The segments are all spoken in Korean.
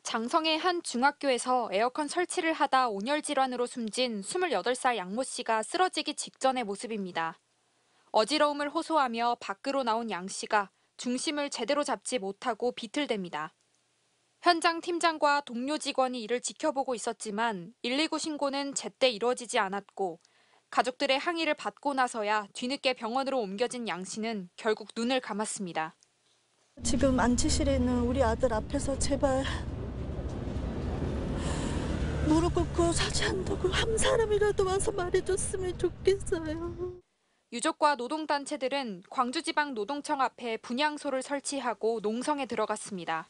장성의 한 중학교에서 에어컨 설치를 하다 온열 질환으로 숨진 28살 양모 씨가 쓰러지기 직전의 모습입니다. 어지러움을 호소하며 밖으로 나온 양 씨가 중심을 제대로 잡지 못하고 비틀댑니다. 현장 팀장과 동료 직원이 이를 지켜보고 있었지만 119 신고는 제때 이루어지지 않았고 가족들의 항의를 받고 나서야 뒤늦게 병원으로 옮겨진 양 씨는 결국 눈을 감았습니다. 지금 안치실에 있는 우리 아들 앞에서 제발 무릎 꿇고 사죄한다고 한 사람이라도 와서 말해줬으면 좋겠어요. 유족과 노동단체들은 광주지방노동청 앞에 분향소를 설치하고 농성에 들어갔습니다.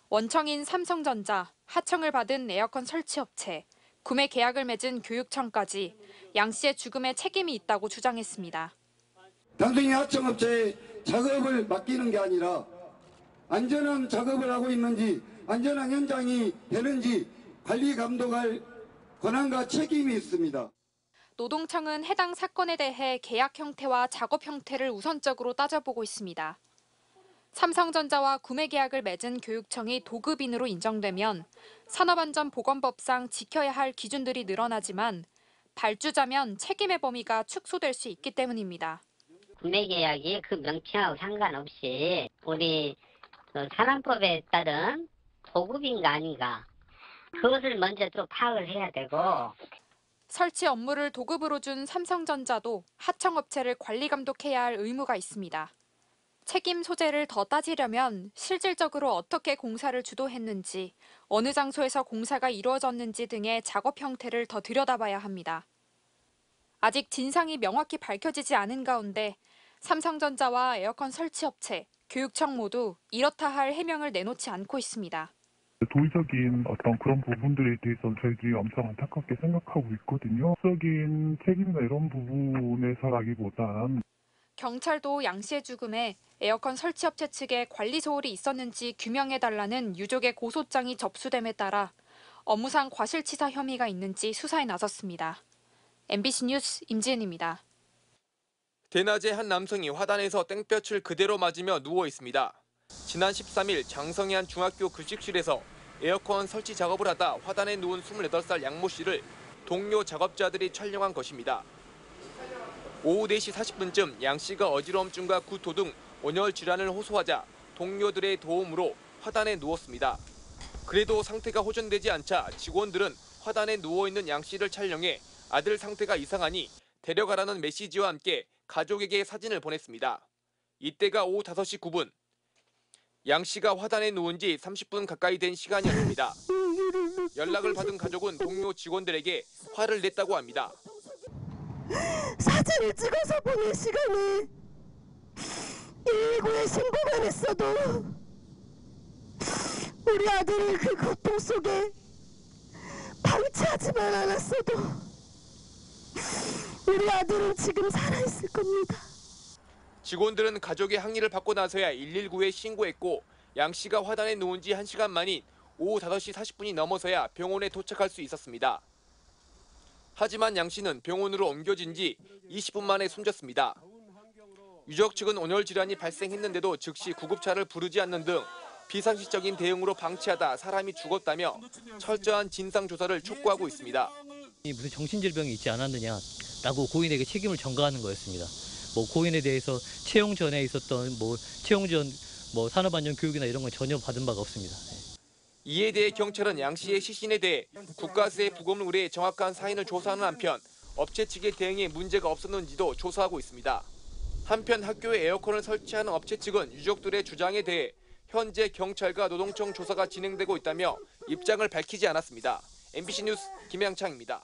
원청인 삼성전자, 하청을 받은 에어컨 설치업체, 구매 계약을 맺은 교육청까지 양 씨의 죽음에 책임이 있다고 주장했습니다. 단순히 하청업체에 작업을 맡기는 게 아니라 안전한 작업을 하고 있는지 안전한 현장이 되는지 관리 감독할 권한과 책임이 있습니다. 노동청은 해당 사건에 대해 계약 형태와 작업 형태를 우선적으로 따져보고 있습니다. 삼성전자와 구매 계약을 맺은 교육청이 도급인으로 인정되면 산업안전보건법상 지켜야 할 기준들이 늘어나지만 발주자면 책임의 범위가 축소될 수 있기 때문입니다. 구매 계약이 그 명칭하고 상관없이 우리 산안법에 따른 도급인가 아닌가 그것을 먼저 또 파악을 해야 되고 설치 업무를 도급으로 준 삼성전자도 하청업체를 관리 감독해야 할 의무가 있습니다. 책임 소재를 더 따지려면 실질적으로 어떻게 공사를 주도했는지, 어느 장소에서 공사가 이루어졌는지 등의 작업 형태를 더 들여다봐야 합니다. 아직 진상이 명확히 밝혀지지 않은 가운데 삼성전자와 에어컨 설치업체, 교육청 모두 이렇다 할 해명을 내놓지 않고 있습니다. 도의적인 어떤 그런 부분들에 대해서 저희들이 엄청 안타깝게 생각하고 있거든요. 적인 책임이나 이런 부분에서라기보단 경찰도 양 씨의 죽음에 에어컨 설치업체 측에 관리 소홀이 있었는지 규명해달라는 유족의 고소장이 접수됨에 따라 업무상 과실치사 혐의가 있는지 수사에 나섰습니다. MBC 뉴스 임지은입니다. 대낮에 한 남성이 화단에서 땡볕을 그대로 맞으며 누워 있습니다. 지난 13일 장성의 한 중학교 급식실에서 에어컨 설치 작업을 하다 화단에 누운 28살 양모 씨를 동료 작업자들이 촬영한 것입니다. 오후 4시 40분쯤 양 씨가 어지러움증과 구토 등 온열 질환을 호소하자 동료들의 도움으로 화단에 누웠습니다. 그래도 상태가 호전되지 않자 직원들은 화단에 누워있는 양 씨를 촬영해 아들 상태가 이상하니 데려가라는 메시지와 함께 가족에게 사진을 보냈습니다. 이때가 오후 5시 9분. 양 씨가 화단에 누운 지 30분 가까이 된 시간이었습니다. 연락을 받은 가족은 동료 직원들에게 화를 냈다고 합니다. 사진을 찍어서 보낼 시간에 119에 신고만 했어도 우리 아들을 그 고통 속에 방치하지만 않았어도 우리 아들은 지금 살아있을 겁니다. 직원들은 가족의 항의를 받고 나서야 119에 신고했고 양 씨가 화단에 누운 지 1시간 만인 오후 5시 40분이 넘어서야 병원에 도착할 수 있었습니다. 하지만 양 씨는 병원으로 옮겨진 지 20분 만에 숨졌습니다. 유족 측은 온열 질환이 발생했는데도 즉시 구급차를 부르지 않는 등 비상식적인 대응으로 방치하다 사람이 죽었다며 철저한 진상조사를 촉구하고 있습니다. 무슨 정신질병이 있지 않았느냐라고 고인에게 책임을 전가하는 거였습니다. 고인에 대해서 채용 전에 있었던 채용 전 산업안전 교육이나 이런 건 전혀 받은 바가 없습니다. 이에 대해 경찰은 양 씨의 시신에 대해 국가세 부검을 의뢰해 정확한 사인을 조사하는 한편 업체 측의 대응에 문제가 없었는지도 조사하고 있습니다. 한편 학교에 에어컨을 설치하는 업체 측은 유족들의 주장에 대해 현재 경찰과 노동청 조사가 진행되고 있다며 입장을 밝히지 않았습니다. MBC 뉴스 김양창입니다.